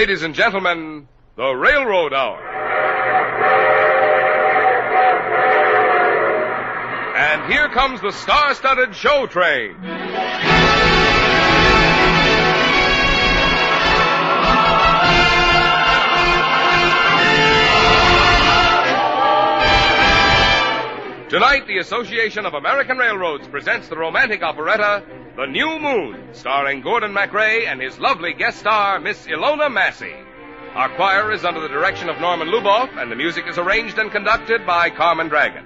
Ladies and gentlemen, the Railroad Hour. And here comes the star-studded show train. Tonight, the Association of American Railroads presents the romantic operetta, The New Moon, starring Gordon MacRae and his lovely guest star, Miss Ilona Massey. Our choir is under the direction of Norman Luboff, and the music is arranged and conducted by Carmen Dragon.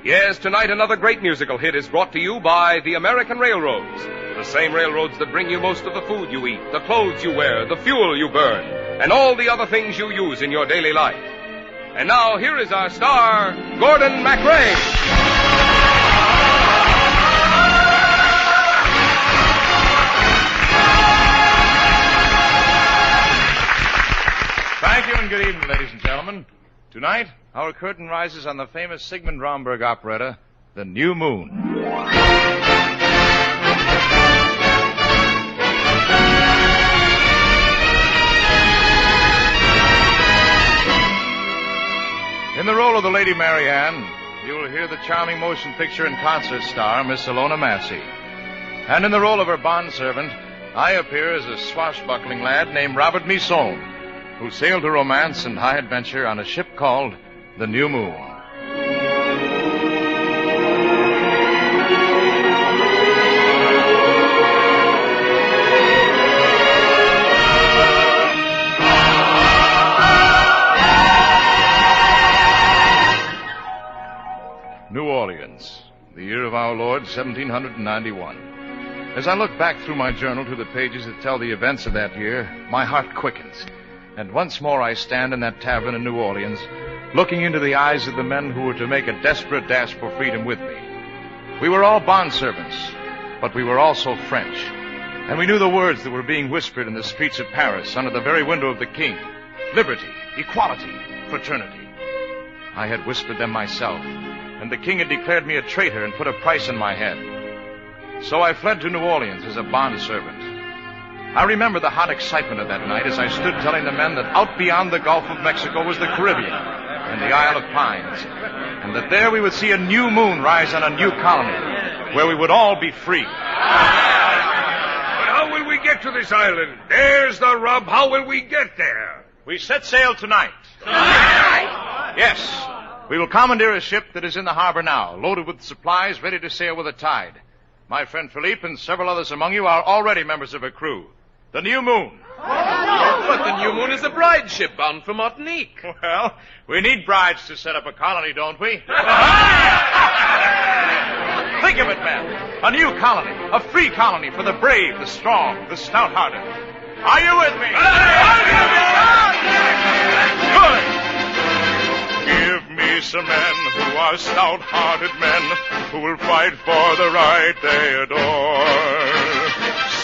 Yes, tonight another great musical hit is brought to you by the American Railroads, the same railroads that bring you most of the food you eat, the clothes you wear, the fuel you burn, and all the other things you use in your daily life. And now, here is our star, Gordon MacRae. Thank you and good evening, ladies and gentlemen. Tonight, our curtain rises on the famous Sigmund Romberg operetta, The New Moon. In the role of the Lady Mary Ann, you will hear the charming motion picture and concert star, Miss Ilona Massey. And in the role of her bondservant, I appear as a swashbuckling lad named Robert Misson, who sailed to romance and high adventure on a ship called the New Moon. New Orleans, the year of our Lord, 1791. As I look back through my journal to the pages that tell the events of that year, my heart quickens. And once more I stand in that tavern in New Orleans, looking into the eyes of the men who were to make a desperate dash for freedom with me. We were all bondservants, but we were also French. And we knew the words that were being whispered in the streets of Paris under the very window of the king. Liberty, equality, fraternity. I had whispered them myself, and the king had declared me a traitor and put a price on my head. So I fled to New Orleans as a bondservant. I remember the hot excitement of that night as I stood telling the men that out beyond the Gulf of Mexico was the Caribbean and the Isle of Pines, and that there we would see a new moon rise on a new colony, where we would all be free. But how will we get to this island? There's the rub. How will we get there? We set sail tonight. Tonight? Yes. We will commandeer a ship that is in the harbor now, loaded with supplies, ready to sail with the tide. My friend Philippe and several others among you are already members of her crew. The New Moon. But the New Moon is a bride ship bound for Martinique. Well, we need brides to set up a colony, don't we? Think of it, men. A new colony, a free colony for the brave, the strong, the stout-hearted. Are you with me? Good. Give me some men who are stout-hearted men who will fight for the right they adore.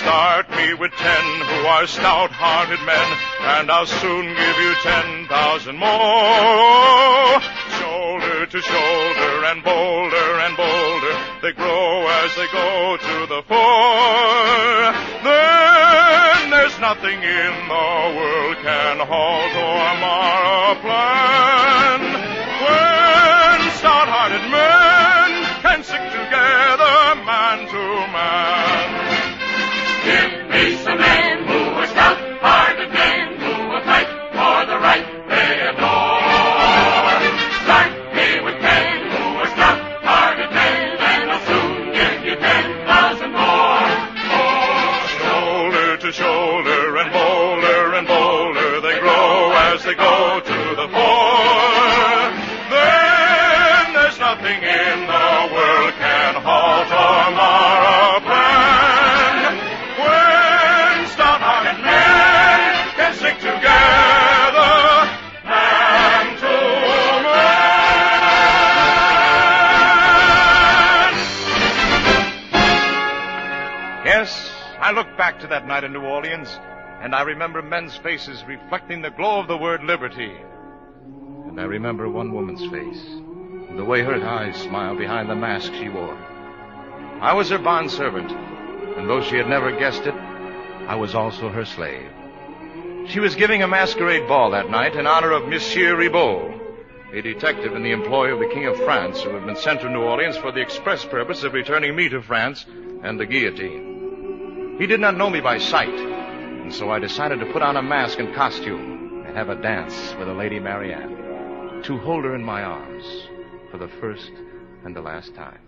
Start me with 10 who are stout-hearted men, and I'll soon give you 10,000 more. Shoulder to shoulder and bolder, they grow as they go to the fore. Then there's nothing in the world can halt or mar our plan. When stout-hearted men can stick together man to man. Give me some men who are stout-hearted men who will fight for the right they adore. Start me with 10 who are stout-hearted men, and I'll soon give you 10,000 more. Shoulder to shoulder and bolder, they grow as they go to the fore. Then there's nothing in the world can halt or mar our plan. When stout-hearted men can stick together, man to man. Yes, I look back to that night in New Orleans, and I remember men's faces reflecting the glow of the word liberty. And I remember one woman's face, and the way her eyes smiled behind the mask she wore. I was her bondservant, and though she had never guessed it, I was also her slave. She was giving a masquerade ball that night in honor of Monsieur Ribot, a detective in the employ of the King of France who had been sent to New Orleans for the express purpose of returning me to France and the guillotine. He did not know me by sight, and so I decided to put on a mask and costume and have a dance with the Lady Marianne, to hold her in my arms for the first and the last time.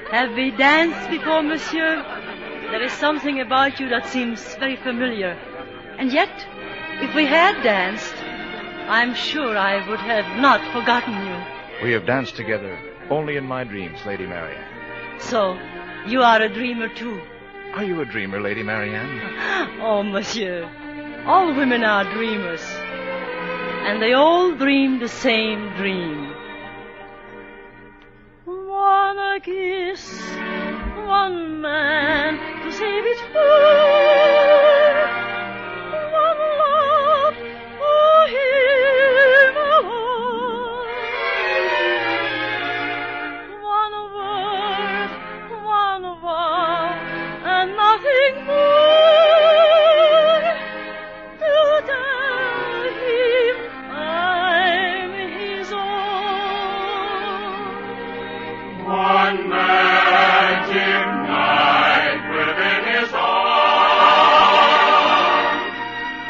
Have we danced before, monsieur? There is something about you that seems very familiar. And yet, if we had danced, I'm sure I would have not forgotten you. We have danced together only in my dreams, Lady Marianne. So, you are a dreamer too. Are you a dreamer, Lady Marianne? Oh, monsieur, all women are dreamers. And they all dream the same dream. One kiss, one man to save his food. One love for him alone. One word, one vow, and nothing more to tell him I'm his own. One magic night within his arms.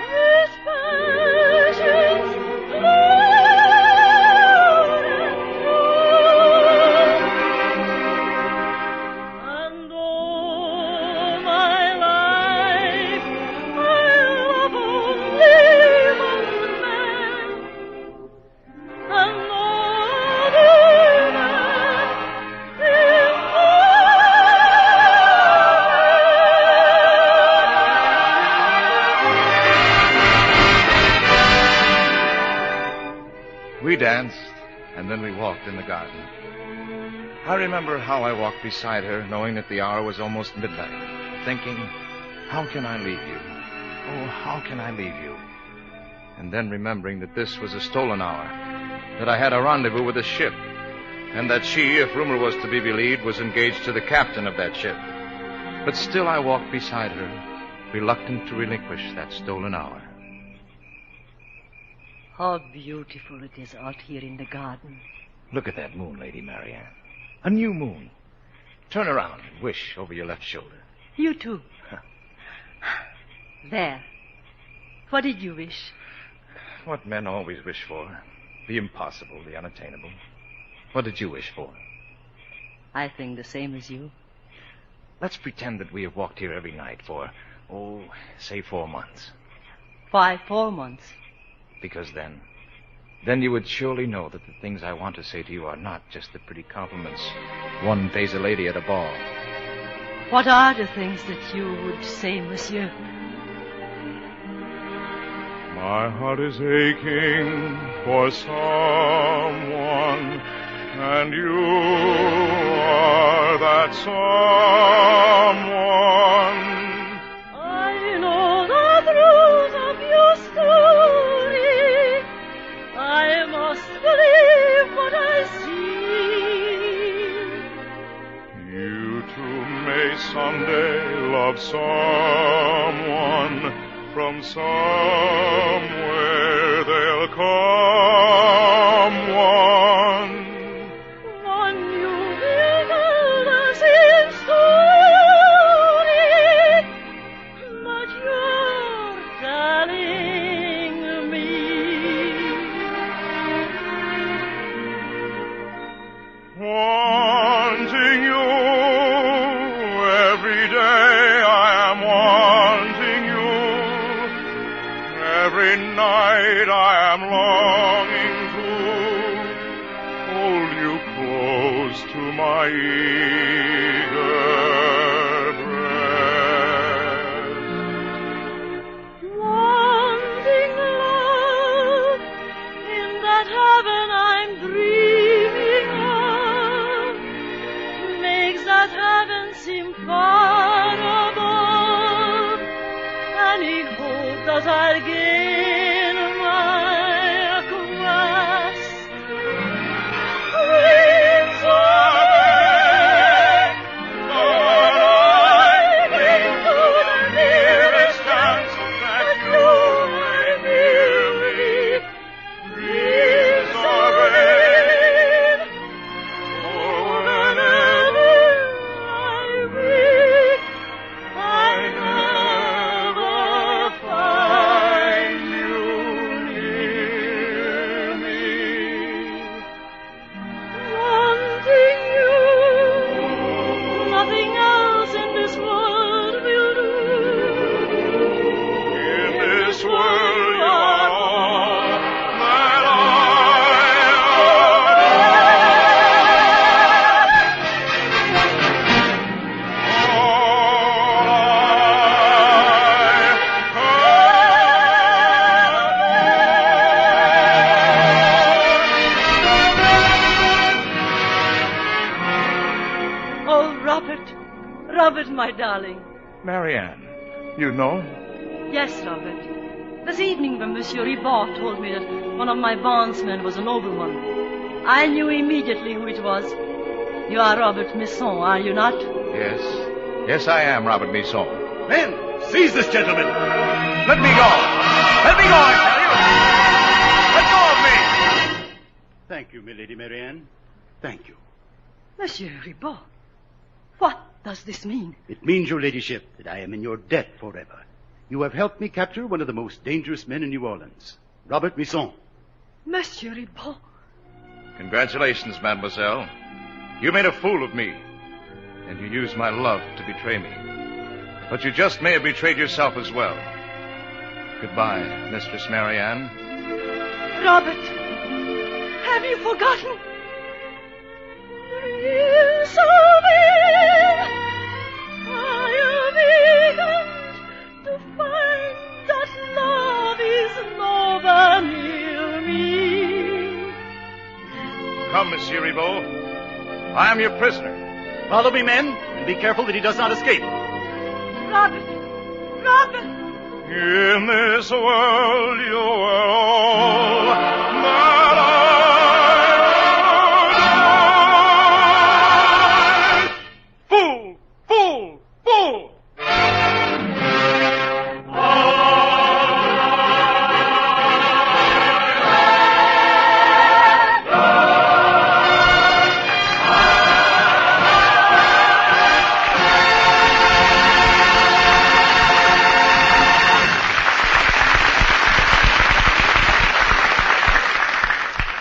His passions loud and true. And all my life I love only one man. Another man in We danced, and then we walked in the garden. I remember how I walked beside her, knowing that the hour was almost midnight, thinking, how can I leave you? Oh, how can I leave you? And then remembering that this was a stolen hour, that I had a rendezvous with a ship, and that she, if rumor was to be believed, was engaged to the captain of that ship. But still I walked beside her, reluctant to relinquish that stolen hour. How beautiful it is out here in the garden. Look at that moon, Lady Marianne. A new moon. Turn around and wish over your left shoulder. You too. There. What did you wish? What men always wish for. The impossible, the unattainable. What did you wish for? I think the same as you. Let's pretend that we have walked here every night for, say 4 months. Why 4 months? Because then you would surely know that the things I want to say to you are not just the pretty compliments one pays a lady at a ball. What are the things that you would say, monsieur? My heart is aching for someone, and you are that someone. I know the truth of your story. I must believe what I see. You too may someday love someone. From somewhere they'll come one you will tell the same story, but you're telling me. Wanting you every day, I am wanting you. Every night I am longing to hold you close to my eager breast. Wanting love in that heaven I'm dreaming of makes that heaven seem far above. Any hope that I'll gain my quest dreams away. darling. Marianne, you know? Yes, Robert. This evening when Monsieur Ribot told me that one of my bondsmen was a nobleman, I knew immediately who it was. You are Robert Misson, are you not? Yes. Yes, I am Robert Misson. Men, seize this gentleman. Let me go. Let me go, I tell you. Let go of me. Thank you, milady Marianne. Thank you. Monsieur Ribot, what does this mean? It means, your ladyship, that I am in your debt forever. You have helped me capture one of the most dangerous men in New Orleans, Robert Misson. Monsieur Ribot. Congratulations, mademoiselle. You made a fool of me, and you used my love to betray me. But you just may have betrayed yourself as well. Goodbye, Mistress Marianne. Robert, have you forgotten? Real souvenir, I awakened to find that love is nowhere near me. Come, Monsieur Ribot. I am your prisoner. Follow me, men, and be careful that he does not escape. Robert! Robert! In this world you are all that I Fool! Fool! Fool!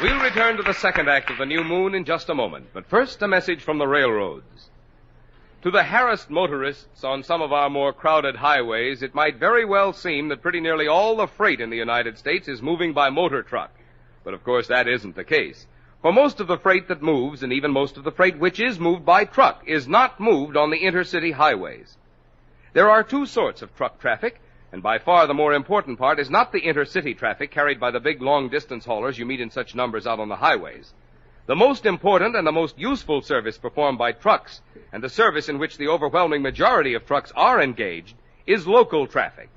We'll return to the second act of The New Moon in just a moment, but first a message from the railroads. To the harassed motorists on some of our more crowded highways, it might very well seem that pretty nearly all the freight in the United States is moving by motor truck. But of course that isn't the case. For most of the freight that moves, and even most of the freight which is moved by truck, is not moved on the intercity highways. There are two sorts of truck traffic, and by far the more important part is not the intercity traffic carried by the big long-distance haulers you meet in such numbers out on the highways. The most important and the most useful service performed by trucks, and the service in which the overwhelming majority of trucks are engaged, is local traffic.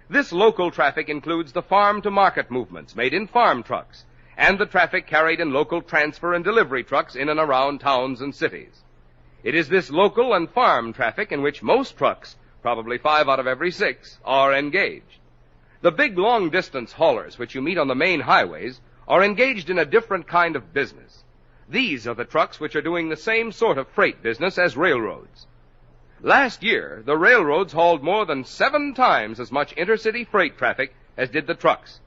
This local traffic includes the farm-to-market movements made in farm trucks, and the traffic carried in local transfer and delivery trucks in and around towns and cities. It is this local and farm traffic in which most trucks, probably 5 out of every 6, are engaged. The big long-distance haulers which you meet on the main highways are engaged in a different kind of business. These are the trucks which are doing the same sort of freight business as railroads. Last year, the railroads hauled more than 7 times as much intercity freight traffic as did the trucks.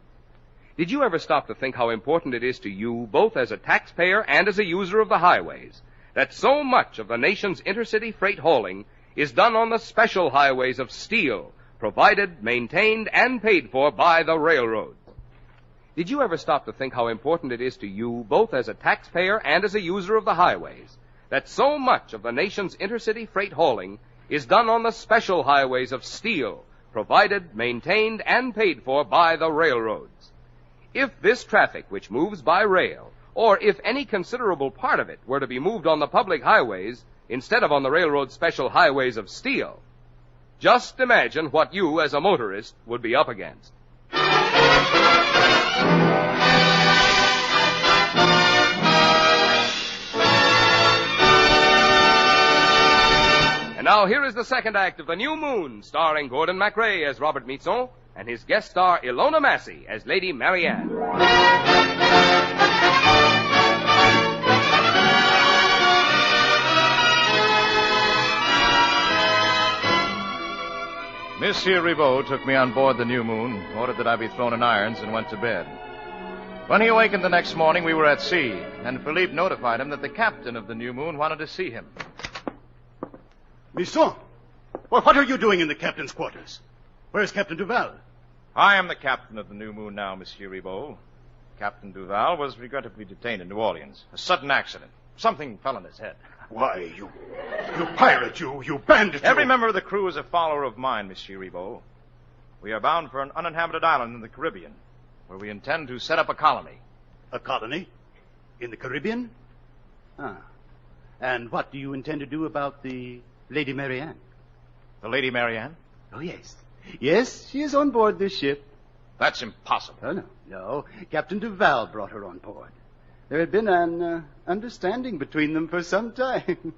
Did you ever stop to think how important it is to you, both as a taxpayer and as a user of the highways, that so much of the nation's intercity freight hauling is done on the special highways of steel, provided, maintained, and paid for by the railroads? Did you ever stop to think how important it is to you, both as a taxpayer and as a user of the highways, that so much of the nation's intercity freight hauling is done on the special highways of steel, provided, maintained, and paid for by the railroads? If this traffic which moves by rail, or if any considerable part of it were to be moved on the public highways instead of on the railroad special highways of steel, just imagine what you as a motorist would be up against. And now here is the second act of The New Moon, starring Gordon MacRae as Robert Misson and his guest star Ilona Massey as Lady Marianne. Monsieur Ribot took me on board the New Moon, ordered that I be thrown in irons, and went to bed. When he awakened the next morning, we were at sea, and Philippe notified him that the captain of the New Moon wanted to see him. Misson, well, what are you doing in the captain's quarters? Where's Captain Duval? I am the captain of the New Moon now, Monsieur Ribot. Captain Duval was regrettably detained in New Orleans. A sudden accident. Something fell on his head. Why, you pirate, you bandit. Every member of the crew is a follower of mine, Monsieur Ribot. We are bound for an uninhabited island in the Caribbean, where we intend to set up a colony. A colony? In the Caribbean? Ah. And what do you intend to do about the Lady Marianne? The Lady Marianne? Oh, yes. Yes, she is on board this ship. That's impossible. Oh, no. Captain Duval brought her on board. There had been an understanding between them for some time.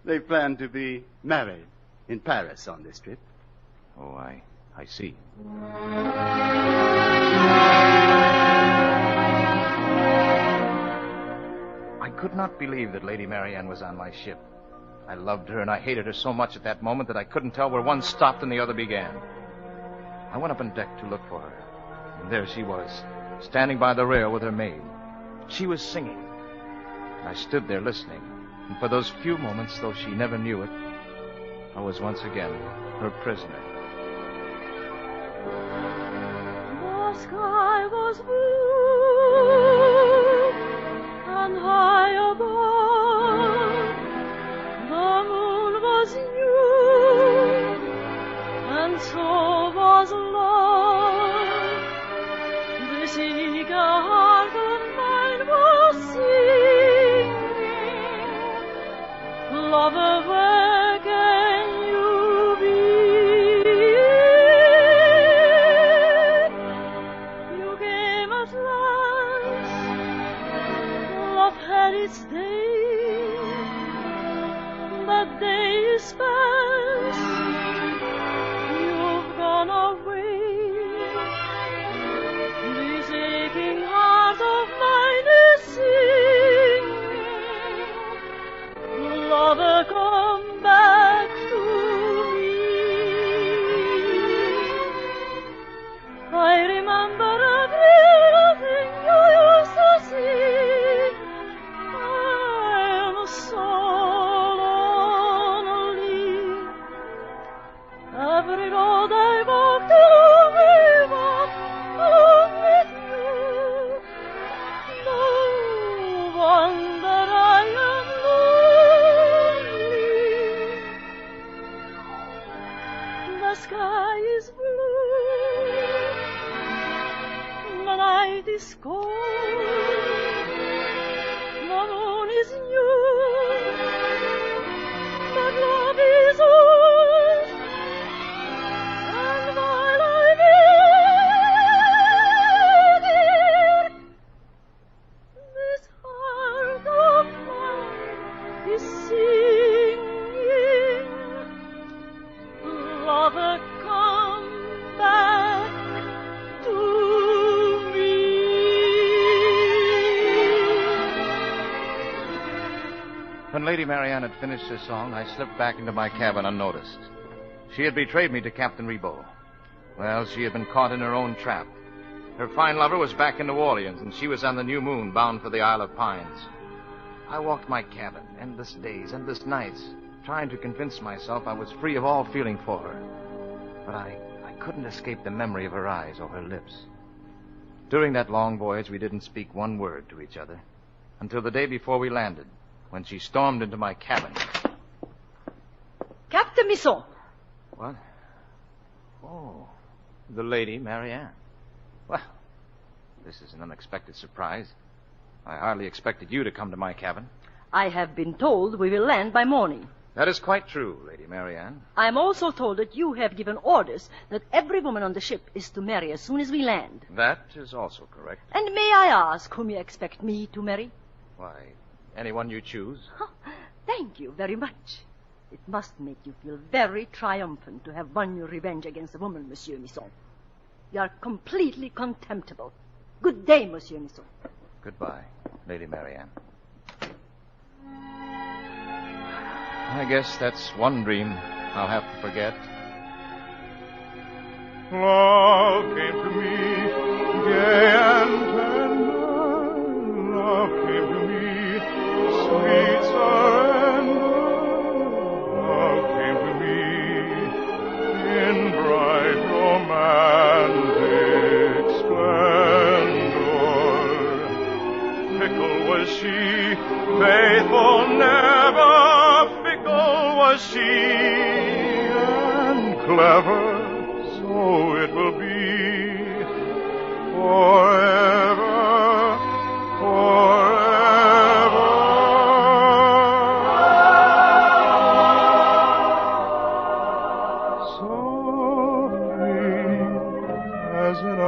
They planned to be married in Paris on this trip. Oh, I see. I could not believe that Lady Marianne was on my ship. I loved her and I hated her so much at that moment that I couldn't tell where one stopped and the other began. I went up on deck to look for her. And there she was, standing by the rail with her maid. She was singing. And I stood there listening. And for those few moments, though she never knew it, I was once again her prisoner. The sky was blue and high above. The moon was new and so was love. This eager heart of mine was singing, lover, where can you be? You came at last, love had its day, that day is past, you've gone away. This aching heart of mine is singing, lover, come back to me. I remember every little thing you used to see. I'm so lonely. Every road I walked along, we walked along with you. No wonder I am lonely. The sky is blue, the night is cold, the moon is new, but love is old. And while I live here, this heart of mine is singing, lover, come back to me. When Lady Marianne had finished her song, I slipped back into my cabin unnoticed. She had betrayed me to Captain Ribot. Well, she had been caught in her own trap. Her fine lover was back in New Orleans, and she was on the New Moon, bound for the Isle of Pines. I walked my cabin, endless days, endless nights, trying to convince myself I was free of all feeling for her. But I couldn't escape the memory of her eyes or her lips. During that long voyage, we didn't speak one word to each other until the day before we landed, when she stormed into my cabin. Captain Misson. What? Oh, the Lady Marianne. Well, this is an unexpected surprise. I hardly expected you to come to my cabin. I have been told we will land by morning. That is quite true, Lady Marianne. I am also told that you have given orders that every woman on the ship is to marry as soon as we land. That is also correct. And may I ask whom you expect me to marry? Why, anyone you choose. Thank you very much. It must make you feel very triumphant to have won your revenge against a woman, Monsieur Misson. You are completely contemptible. Good day, Monsieur Misson. Goodbye, Lady Marianne. I guess that's one dream I'll have to forget. Love came to me, gay and tender. Love came to me, sweet surrender. Love came to me in bright romantic splendor. Fickle was she, faithful never. Fickle was she, and clever. So it will be forever, forever.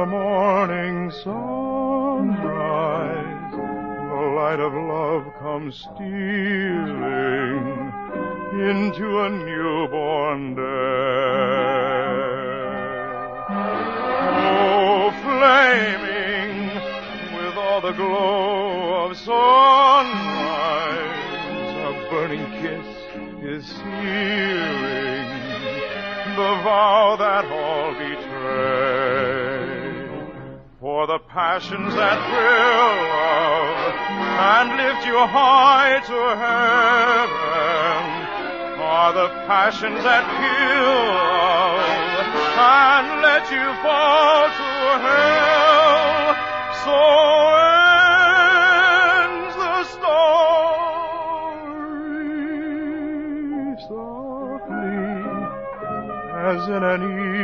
the morning sunrise, the light of love comes stealing into a newborn day. Oh, flaming with all the glow of sunrise, a burning kiss is sealing the vow that all betray. For the passions that thrill love and lift you high to heaven are the passions that kill love and let you fall to hell. So ends the story softly, as in an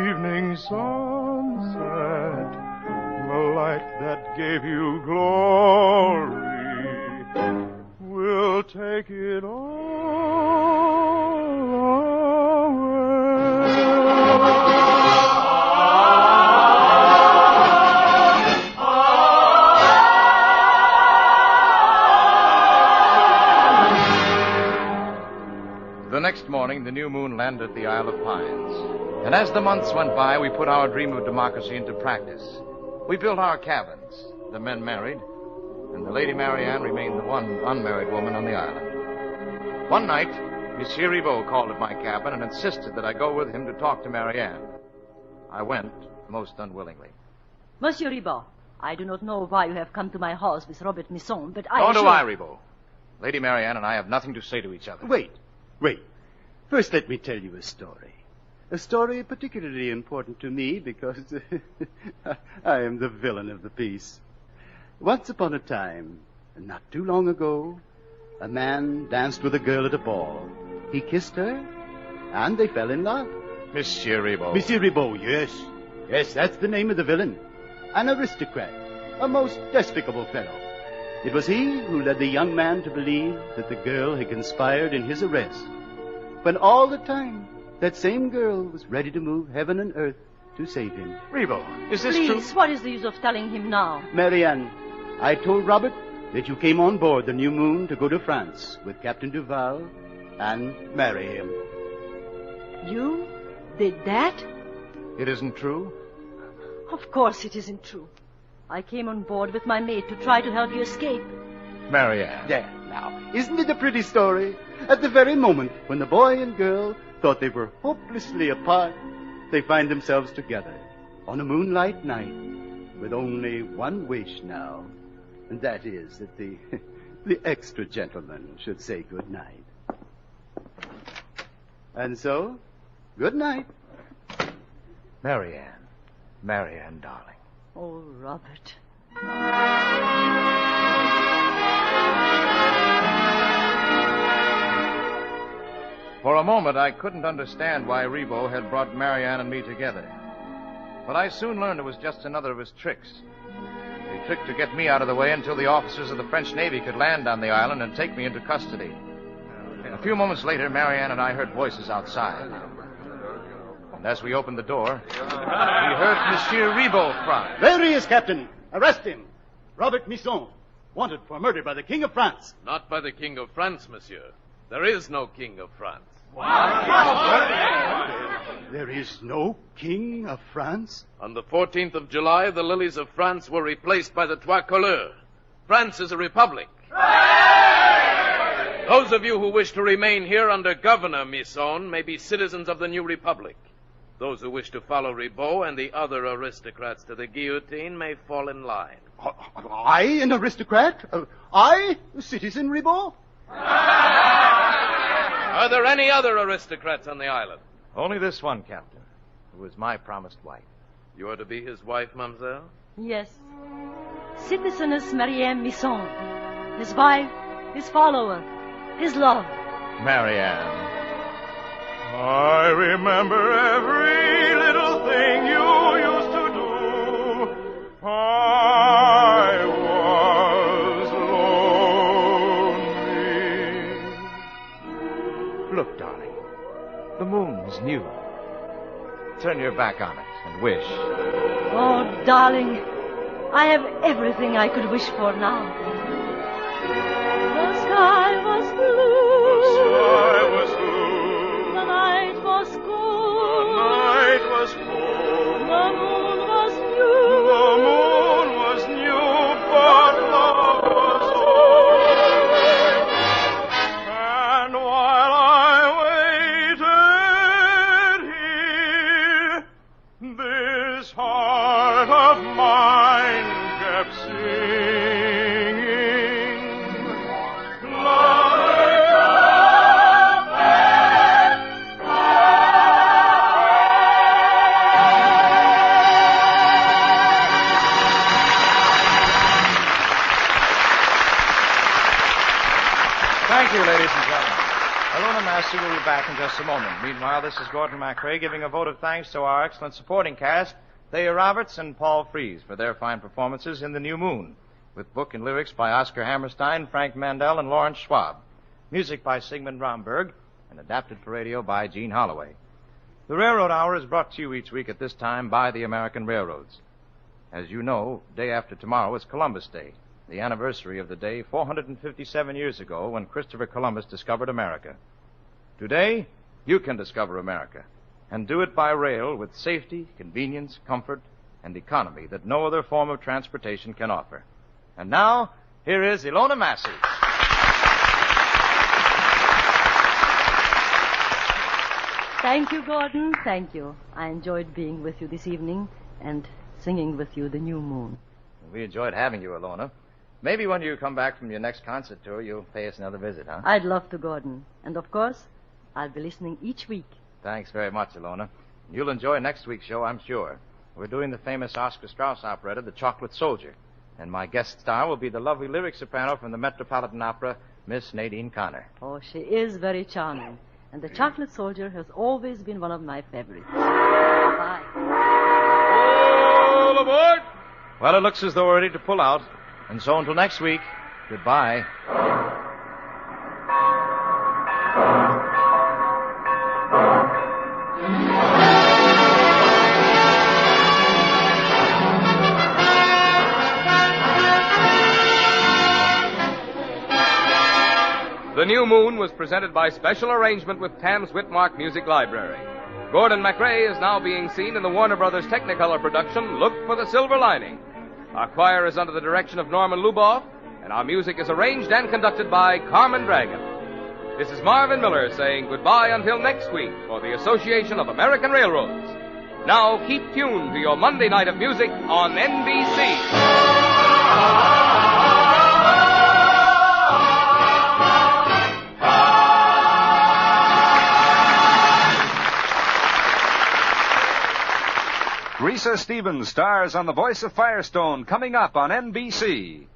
evening sunset, the light that gave you glory will take it all away. The next morning, the new moon landed at the Isle of Pines. And as the months went by, we put our dream of democracy into practice. We built our cabins. The men married, and the Lady Marianne remained the one unmarried woman on the island. One night, Monsieur Ribot called at my cabin and insisted that I go with him to talk to Marianne. I went, most unwillingly. Monsieur Ribot, I do not know why you have come to my house with Robert Misson, but Nor do I, Ribot. Lady Marianne and I have nothing to say to each other. Wait. First, let me tell you a story. A story particularly important to me because I am the villain of the piece. Once upon a time, not too long ago, a man danced with a girl at a ball. He kissed her, and they fell in love. Monsieur Ribot. Monsieur Ribot, yes. Yes, that's the name of the villain. An aristocrat. A most despicable fellow. It was he who led the young man to believe that the girl had conspired in his arrest, when all the time that same girl was ready to move heaven and earth to save him. Ribot, is this true? Please, what is the use of telling him now? Marianne, I told Robert that you came on board the New Moon to go to France with Captain Duval and marry him. You did that? It isn't true? Of course it isn't true. I came on board with my mate to try to help you escape. Marianne. There, now, isn't it a pretty story? At the very moment when the boy and girl thought they were hopelessly apart, they find themselves together on a moonlight night with only one wish now, and that is that the extra gentleman should say good night. And so, good night. Marianne, darling. Oh, Robert. For a moment, I couldn't understand why Ribot had brought Marianne and me together. But I soon learned it was just another of his tricks. A trick to get me out of the way until the officers of the French Navy could land on the island and take me into custody. A few moments later, Marianne and I heard voices outside. And as we opened the door, we heard Monsieur Ribot cry. There he is, Captain. Arrest him. Robert Misson, wanted for murder by the King of France. Not by the King of France, monsieur. There is no King of France. There is no King of France? On the 14th of July, the lilies of France were replaced by the trois couleurs. France is a republic. Those of you who wish to remain here under Governor Misson may be citizens of the new republic. Those who wish to follow Ribot and the other aristocrats to the guillotine may fall in line. I, an aristocrat? I, citizen Ribot? Are there any other aristocrats on the island? Only this one, Captain, who is my promised wife. You are to be his wife, mademoiselle? Yes. Citizeness Marianne Misson. His wife, his follower, his love. Marianne. I remember every little thing you used to do. I was lonely. Look, darling. The moon is new. turn your back on it and wish. Oh, darling, I have everything I could wish for now. The sky was blue. The sky was blue. The night was cool. The night was cool. The moon was new. The moon was new, but love was old. And while I waited here, this heart of mine kept singing. Thank you, ladies and gentlemen. Ilona Massey will be back in just a moment. Meanwhile, this is Gordon MacRae giving a vote of thanks to our excellent supporting cast, Thea Roberts and Paul Frees, for their fine performances in The New Moon, with book and lyrics by Oscar Hammerstein, Frank Mandel, and Lawrence Schwab. Music by Sigmund Romberg, and adapted for radio by Gene Holloway. The Railroad Hour is brought to you each week at this time by the American Railroads. As you know, day after tomorrow is Columbus Day, the anniversary of the day 457 years ago when Christopher Columbus discovered America. Today, you can discover America, and do it by rail with safety, convenience, comfort, and economy that no other form of transportation can offer. And now, here is Ilona Massey. Thank you, Gordon. Thank you. I enjoyed being with you this evening and singing with you The New Moon. We enjoyed having you, Ilona. Maybe when you come back from your next concert tour, you'll pay us another visit, huh? I'd love to, Gordon. And, of course, I'll be listening each week. Thanks very much, Ilona. You'll enjoy next week's show, I'm sure. We're doing the famous Oscar Strauss operetta, The Chocolate Soldier. And my guest star will be the lovely lyric soprano from the Metropolitan Opera, Miss Nadine Connor. Oh, she is very charming. And The Chocolate Soldier has always been one of my favorites. Bye. All aboard! Well, it looks as though we're ready to pull out. And so until next week, goodbye. The New Moon was presented by special arrangement with Tams Whitmark Music Library. Gordon MacRae is now being seen in the Warner Brothers Technicolor production, Look for the Silver Lining. Our choir is under the direction of Norman Luboff, and our music is arranged and conducted by Carmen Dragon. This is Marvin Miller saying goodbye until next week for the Association of American Railroads. Now keep tuned to your Monday night of music on NBC. Risa Stevens stars on The Voice of Firestone, coming up on NBC.